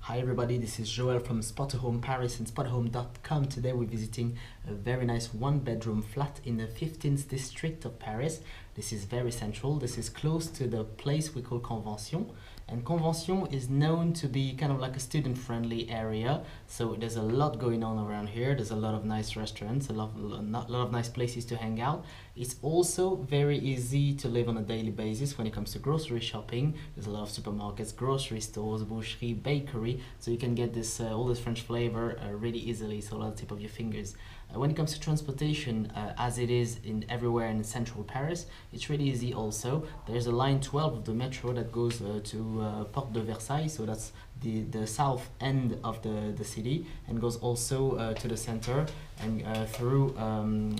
Hi everybody, this is Joel from Spotahome Paris and spotahome.com. Today we're visiting a very nice one-bedroom flat in the 15th district of Paris. This is very central. This is close to the place we call Convention. And Convention is known to be kind of like a student-friendly area. So there's a lot going on around here. There's a lot of nice restaurants, a lot of nice places to hang out. It's also very easy to live on a daily basis when it comes to grocery shopping. There's a lot of supermarkets, grocery stores, boucherie, bakery. So you can get this all this French flavor really easily, so at the tip of your fingers. When it comes to transportation, as it is everywhere in central Paris, it's really easy also. There's a line 12 of the metro that goes to Porte de Versailles, so that's the south end of the city, and goes also to the center and through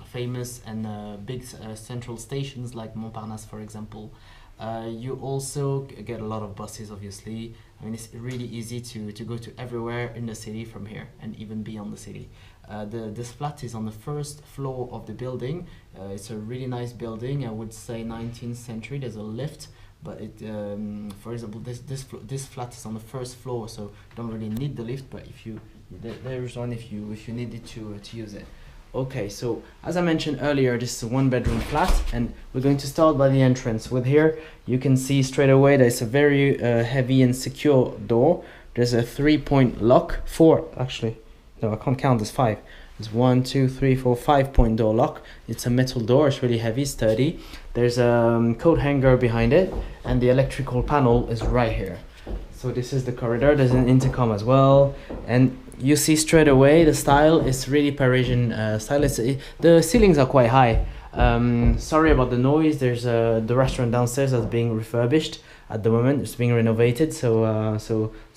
famous and big central stations like Montparnasse, for example. You also get a lot of buses, obviously. I mean, it's really easy to go to everywhere in the city from here and even beyond the city. This flat is on the first floor of the building. It's a really nice building, I would say 19th century. There's a lift, but for example, this flat is on the first floor, so you don't really need the lift, but there's one if you needed to use it. Okay, so as I mentioned earlier, this is a one-bedroom flat, and we're going to start by the entrance. With here, you can see straight away there's a very heavy and secure door. There's a 3-point lock, actually, no, I can't count, there's 5. There's 1, 2, 3, 4, 5-point door lock. It's a metal door, it's really heavy, sturdy. There's a coat hanger behind it, and the electrical panel is right here. So this is the corridor. There's an intercom as well, and you see straight away the style is really Parisian style. The ceilings are quite high. Sorry about the noise. There's the restaurant downstairs that's being refurbished at the moment. It's being renovated, so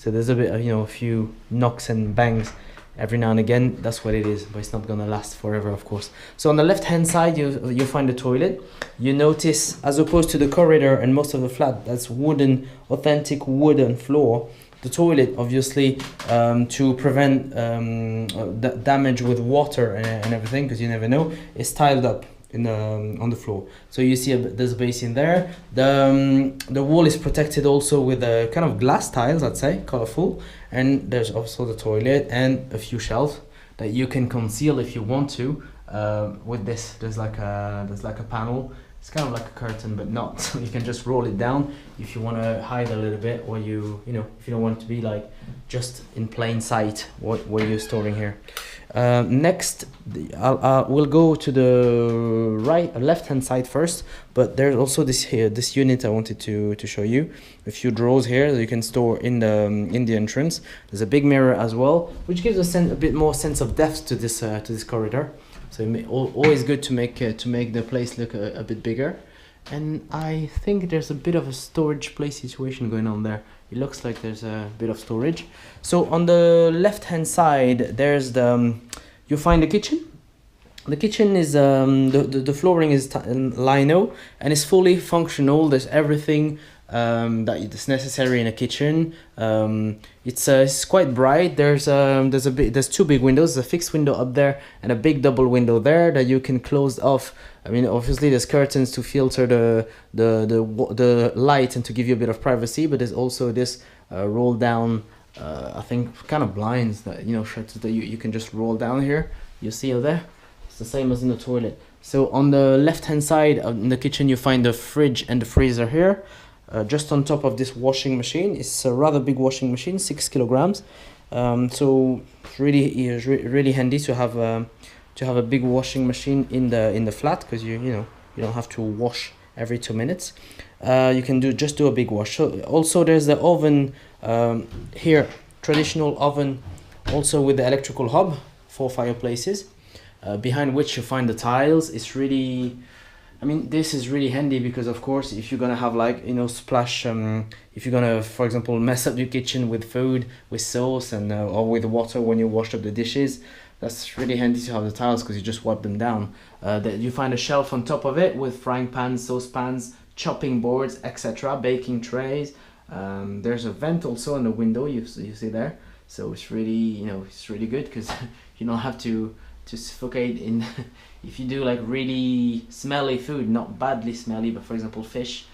there's a bit of, a few knocks and bangs every now and again. That's what it is, but it's not gonna last forever, of course. So on the left hand side you find the toilet. You notice, as opposed to the corridor and most of the flat, that's authentic wooden floor. The toilet, obviously, to prevent damage with water and everything, because you never know, is tiled up on the floor. So you see there's a basin there. The wall is protected also with a kind of glass tiles, I'd say, colorful. And there's also the toilet and a few shelves that you can conceal if you want to. With this, there's like a panel. It's kind of like a curtain, but not. So you can just roll it down if you want to hide a little bit, or if you don't want it to be like just in plain sight what you're storing here. Next, we'll go to the left hand side first, but there's also this unit I wanted to show you. A few drawers here that you can store in the entrance. There's a big mirror as well, which gives a bit more sense of depth to this corridor. So always good to make the place look a bit bigger. And I think there's a bit of a storage place situation going on there. It looks like there's a bit of storage. So on the left hand side, there's you find the kitchen. The kitchen is the flooring is lino and it's fully functional. There's everything that is necessary in a kitchen. It's quite bright. There's 2 big windows, a fixed window up there and a big double window there that you can close off. I mean, obviously there's curtains to filter the light and to give you a bit of privacy, but there's also this roll down I think kind of blinds that shutters that you can just roll down here. You see it there? It's the same as in the toilet. So on the left hand side in the kitchen you find the fridge and the freezer here. Just on top of this washing machine. It's a rather big washing machine, 6 kilograms. So it's really handy to have a big washing machine in the flat, because you don't have to wash every 2 minutes. You can just do a big wash. So also there's the oven here, traditional oven, also with the electrical hob for fireplaces, behind which you find the tiles. It's really, I mean, this is really handy because, of course, if you're gonna have splash, if you're gonna, for example, mess up your kitchen with food, with sauce, and or with water when you wash up the dishes, that's really handy to have the tiles because you just wipe them down. You find a shelf on top of it with frying pans, saucepans, chopping boards, etc., baking trays. There's a vent also in the window. You see there. So it's really it's really good because you don't have to suffocate in if you do like really smelly food, not badly smelly, but for example fish,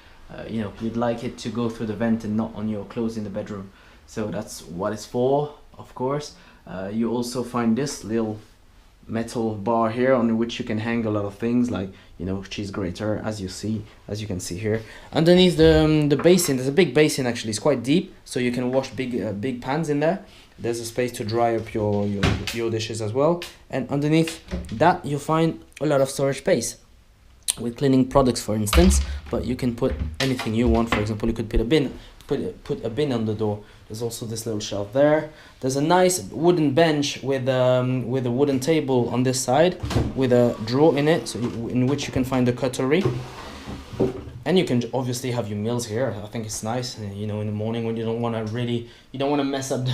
you'd like it to go through the vent and not on your clothes in the bedroom. so that's what it's for, of course. You also find this little metal bar here on which you can hang a lot of things, like, you know, cheese grater, as you can see here. Underneath the basin, there's a big basin. Actually, it's quite deep, so you can wash big pans in there. There's a space to dry up your dishes as well. And underneath that, you'll find a lot of storage space with cleaning products, for instance. But you can put anything you want. For example, you could put a bin, put a bin on the door. There's also this little shelf there. There's a nice wooden bench with a wooden table on this side with a drawer in it, so in which you can find the cutlery. And you can obviously have your meals here. I think it's nice, you know, in the morning when you don't want to mess up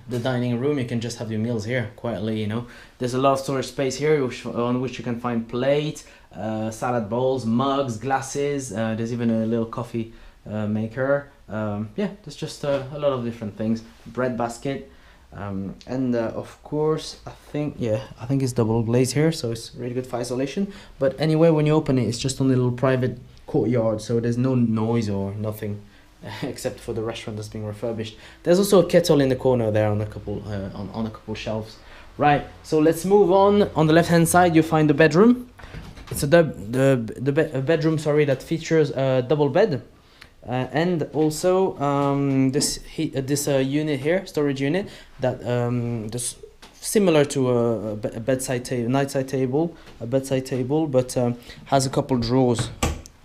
the dining room. You can just have your meals here quietly, you know. There's a lot of storage space here on which you can find plate, salad bowls, mugs, glasses. There's even a little coffee maker. Yeah, there's just a lot of different things. Bread basket. And of course, I think it's double glazed here, so it's really good for isolation. But anyway, when you open it, it's just on a little private courtyard, so there's no noise or nothing except for the restaurant that's being refurbished. There's also a kettle in the corner there on a couple on a couple shelves. Right, so let's move on. On the left hand side, you find the bedroom. It's a bedroom, sorry, that features a double bed. And also this unit here, storage unit, that this similar to a bedside table, bedside table, but has a couple drawers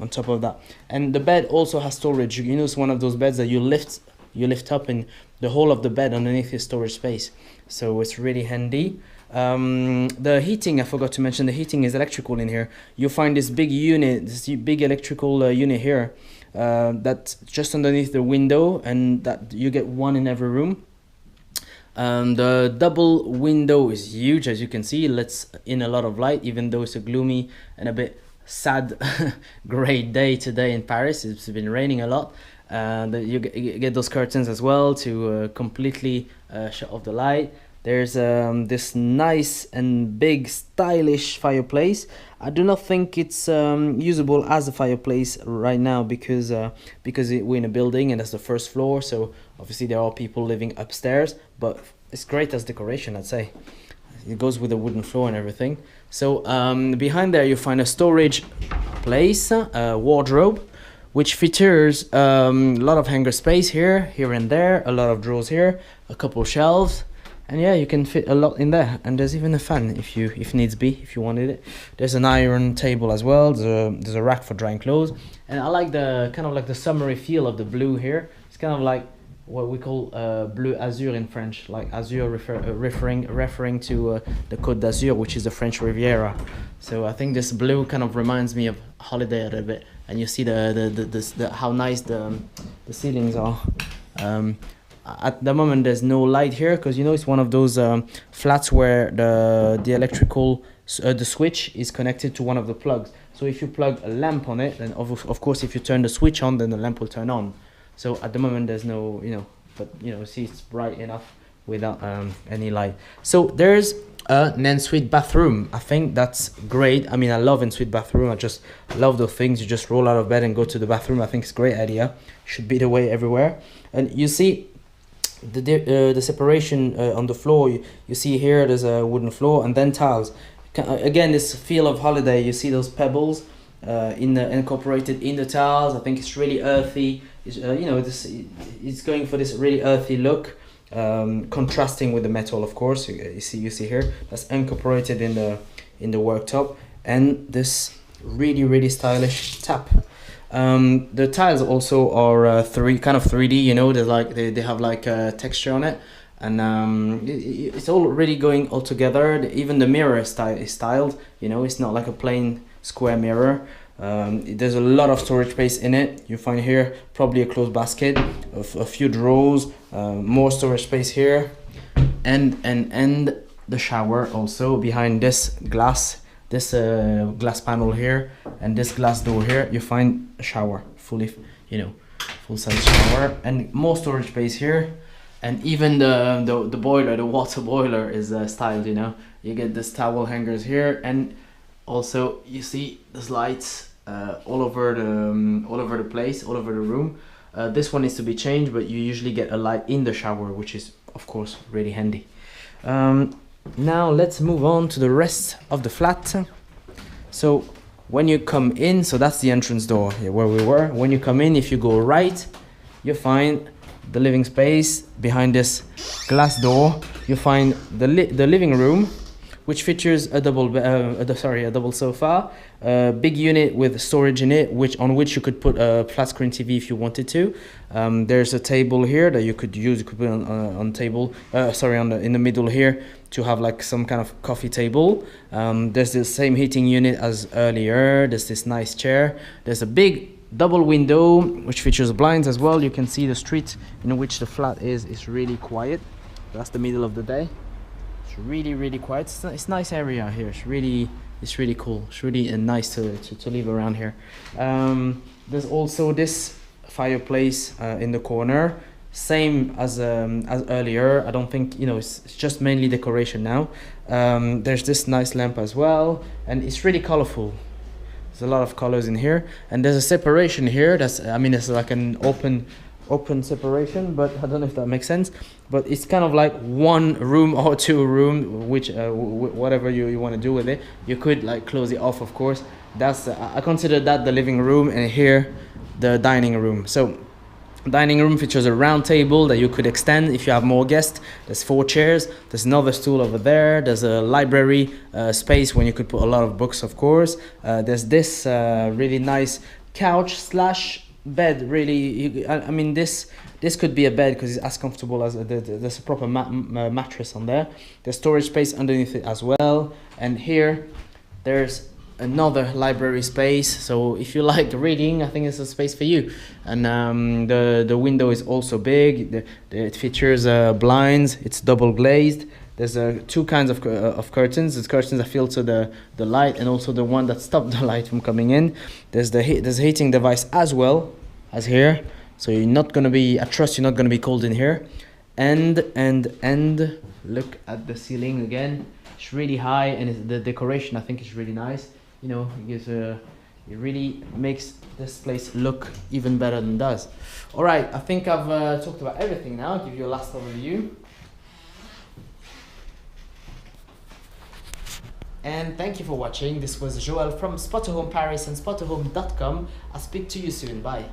on top of that. And the bed also has storage. You know, it's one of those beds that you lift up, and the whole of the bed underneath is storage space. So it's really handy. The heating, I forgot to mention, the heating is electrical in here. You find this big unit, this big electrical unit here. That's just underneath the window, and that you get one in every room. The double window is huge, as you can see. Lets in a lot of light, even though it's a gloomy and a bit sad grey day today in Paris. It's been raining a lot. You get those curtains as well to completely shut off the light. There's this nice and big stylish fireplace. I do not think it's usable as a fireplace right now because we're in a building and that's the first floor, so obviously there are people living upstairs, but it's great as decoration, I'd say. It goes with the wooden floor and everything. So behind there you find a storage place, wardrobe, which features a lot of hanger space here and there, a lot of drawers here, a couple shelves. And yeah, you can fit a lot in there, and there's even a fan if needs be, if you wanted it. There's an iron table as well. There's a rack for drying clothes, and I like the kind of like the summery feel of the blue here. It's kind of like what we call bleu azur in French, like azur referring to the Côte d'Azur, which is the French Riviera. So I think this blue kind of reminds me of holiday a little bit, and you see the how nice the ceilings are. At the moment there's no light here because, you know, it's one of those flats where the electrical the switch is connected to one of the plugs. So if you plug a lamp on it, then of course if you turn the switch on, then the lamp will turn on. So at the moment there's no, you know, but you know, see, it's bright enough without any light. So there's an ensuite bathroom. I think that's great. I mean, I love ensuite bathroom. I just love those things. You just roll out of bed and go to the bathroom. I think it's a great idea. Should be the way everywhere. And you see the separation on the floor. You see here there's a wooden floor and then tiles. Again, this feel of holiday. You see those pebbles incorporated in the tiles. I think it's really earthy. It's, you know, it's going for this really earthy look, contrasting with the metal, of course. You see here that's incorporated in the worktop, and this really stylish tap. The tiles also are kind of 3D, you know. They have like a texture on it, and it's all really going all together. Even the mirror is styled, you know. It's not like a plain square mirror. There's a lot of storage space in it. You find here probably a clothes basket, a few drawers, more storage space here, and the shower also behind this glass panel here and this glass door here. You find a shower, full size shower, and more storage space here. And even the boiler, the water boiler is styled, you know. You get this towel hangers here, and also you see there's lights all over the place, all over the room. This one needs to be changed, but you usually get a light in the shower, which is of course really handy. Now let's move on to the rest of the flat. So when you come in, so that's the entrance door here where we were. When you come in, if you go right, you find the living space. Behind this glass door, you find the living room, which features a double sofa, a big unit with storage in it, on which you could put a flat screen TV if you wanted to. There's a table here that you could use. You could put on table. In the middle here to have like some kind of coffee table. There's the same heating unit as earlier. There's this nice chair. There's a big double window which features blinds as well. You can see the street in which the flat is really quiet. That's the middle of the day. It's really quiet. It's a nice area here. It's really cool. It's really nice to live around here. There's also this fireplace in the corner, same as earlier. I don't think, it's just mainly decoration now. There's this nice lamp as well, and it's really colorful. There's a lot of colors in here, and there's a separation here. It's like an open separation, but I don't know if that makes sense, but it's kind of like one room or two room, which whatever you want to do with it. You could like close it off, of course. That's I consider that the living room, and here the dining room. So dining room features a round table that you could extend if you have more guests. There's 4 chairs. There's another stool over there. There's a library space when you could put a lot of books, of course. There's this really nice couch slash bed. Really, this could be a bed because it's as comfortable as there's a proper mattress on there. There's storage space underneath it as well, and here there's another library space. So if you like reading, I think it's a space for you. And the window is also big. It features blinds. It's double glazed. There's 2 kinds of curtains. There's curtains that filter the light, and also the one that stop the light from coming in. There's a heating device as well as here. So you're not gonna be, I trust you're not gonna be cold in here. And look at the ceiling again. It's really high, and the decoration I think is really nice. It gives it really makes this place look even better than it does. All right, I think I've talked about everything now. I'll give you a last overview. And thank you for watching. This was Joel from Spotahome Paris and Spotahome.com. I'll speak to you soon. Bye.